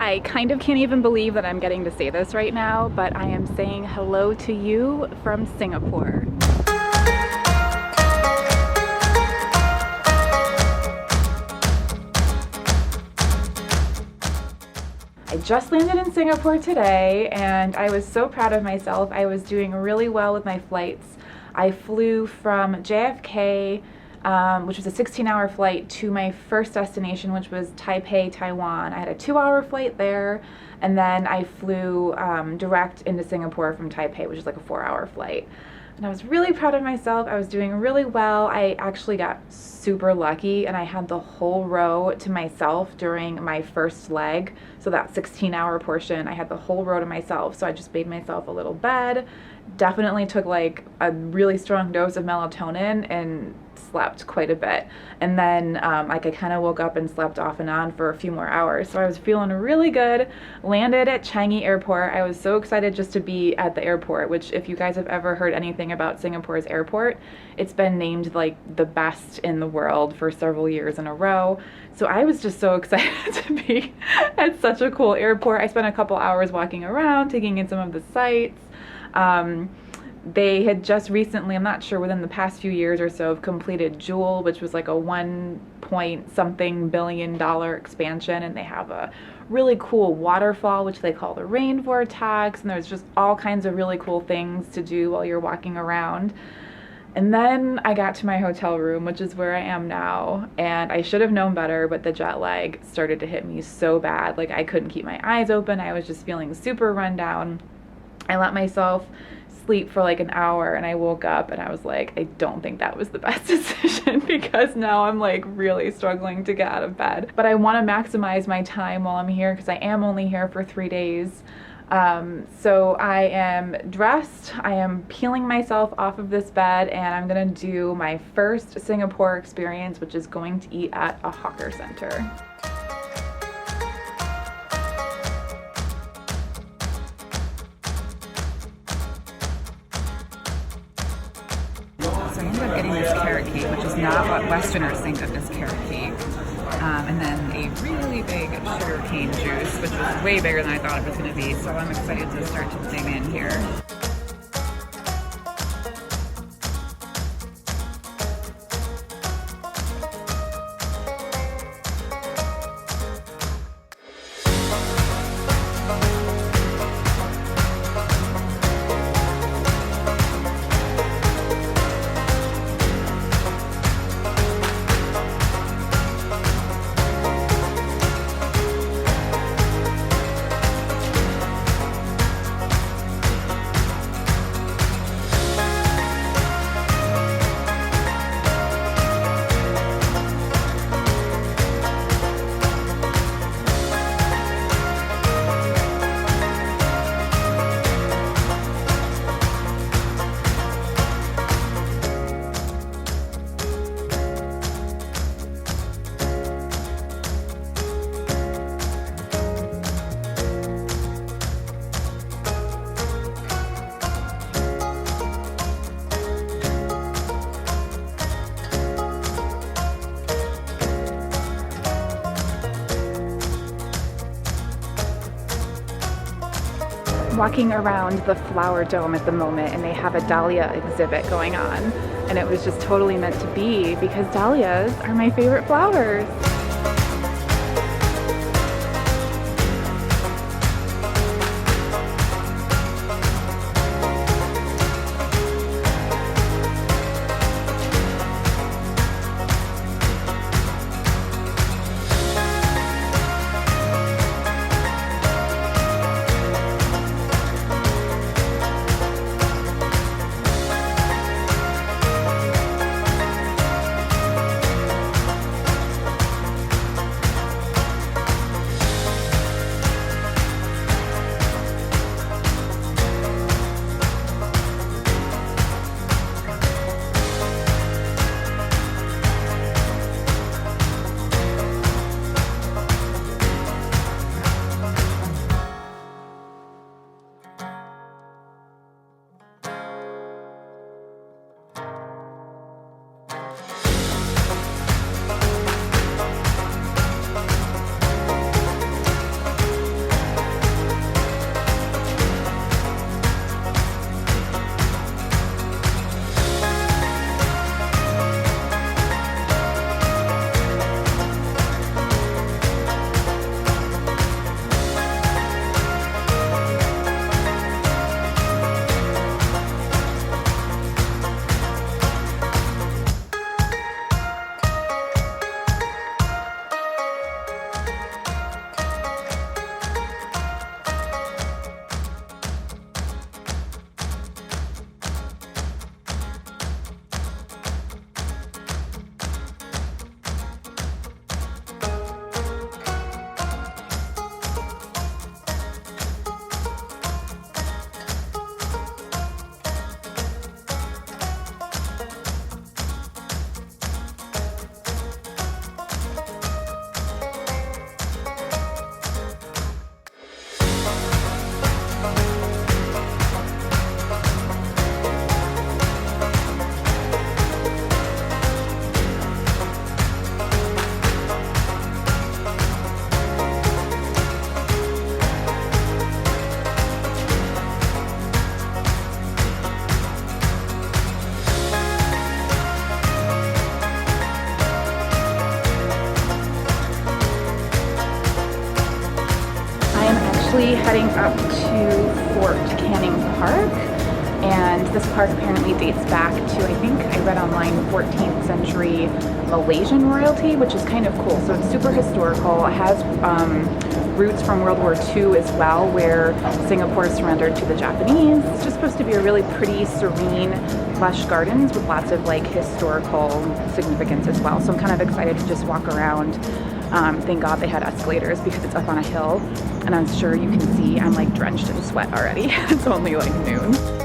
I kind of can't even believe that I'm getting to say this right now, but I am saying hello to you from Singapore. I just landed in Singapore today and I was so proud of myself. I was doing really well with my flights. I flew from JFK, which was a 16-hour flight, to my first destination, which was Taipei, Taiwan. I had a 2-hour flight there, and then I flew direct into Singapore from Taipei, which is like a 4-hour flight. And I was really proud of myself. I was doing really well. I actually got super lucky and I had the whole row to myself during my first leg. So that 16-hour portion, I had the whole row to myself. So I just made myself a little bed, definitely took like a really strong dose of melatonin and slept quite a bit. And then I kind of woke up and slept off and on for a few more hours. So I was feeling really good. Landed at Changi Airport. I was so excited just to be at the airport, which if you guys have ever heard anything about Singapore's airport, it's been named like the best in the world for several years in a row. So I was just so excited to be at such a cool airport. I spent a couple hours walking around, taking in some of the sights. They had just recently, I'm not sure, within the past few years or so, have completed Jewel, which was like a 1-point-something billion expansion, and they have a really cool waterfall, which they call the Rain Vortex, and there's just all kinds of really cool things to do while you're walking around. And then I got to my hotel room, which is where I am now, and I should have known better, but the jet lag started to hit me so bad. Like, I couldn't keep my eyes open. I was just feeling super run down. I let myself sleep for like an hour and I woke up and I was like, I don't think that was the best decision because now I'm like really struggling to get out of bed. But I want to maximize my time while I'm here because I am only here for 3 days. So I am dressed, I am peeling myself off of this bed, and I'm gonna do my first Singapore experience, which is going to eat at a hawker center. So I ended up getting this carrot cake, which is not what Westerners think of as carrot cake. And then a really big sugar cane juice, which was way bigger than I thought it was going to be. So I'm excited to start to dig in here. Walking around the flower dome at the moment, and they have a dahlia exhibit going on, and it was just totally meant to be because dahlias are my favorite flowers. actually heading up to Fort Canning Park, and this park apparently dates back to, I think I read online, 14th century Malaysian royalty, which is kind of cool. So it's super historical. It has roots from World War II as well, where Singapore surrendered to the Japanese. It's just supposed to be a really pretty, serene, lush gardens with lots of like historical significance as well. So I'm kind of excited to just walk around. Thank God they had escalators because it's up on a hill, and I'm sure you can see I'm like drenched in sweat already. It's only like noon.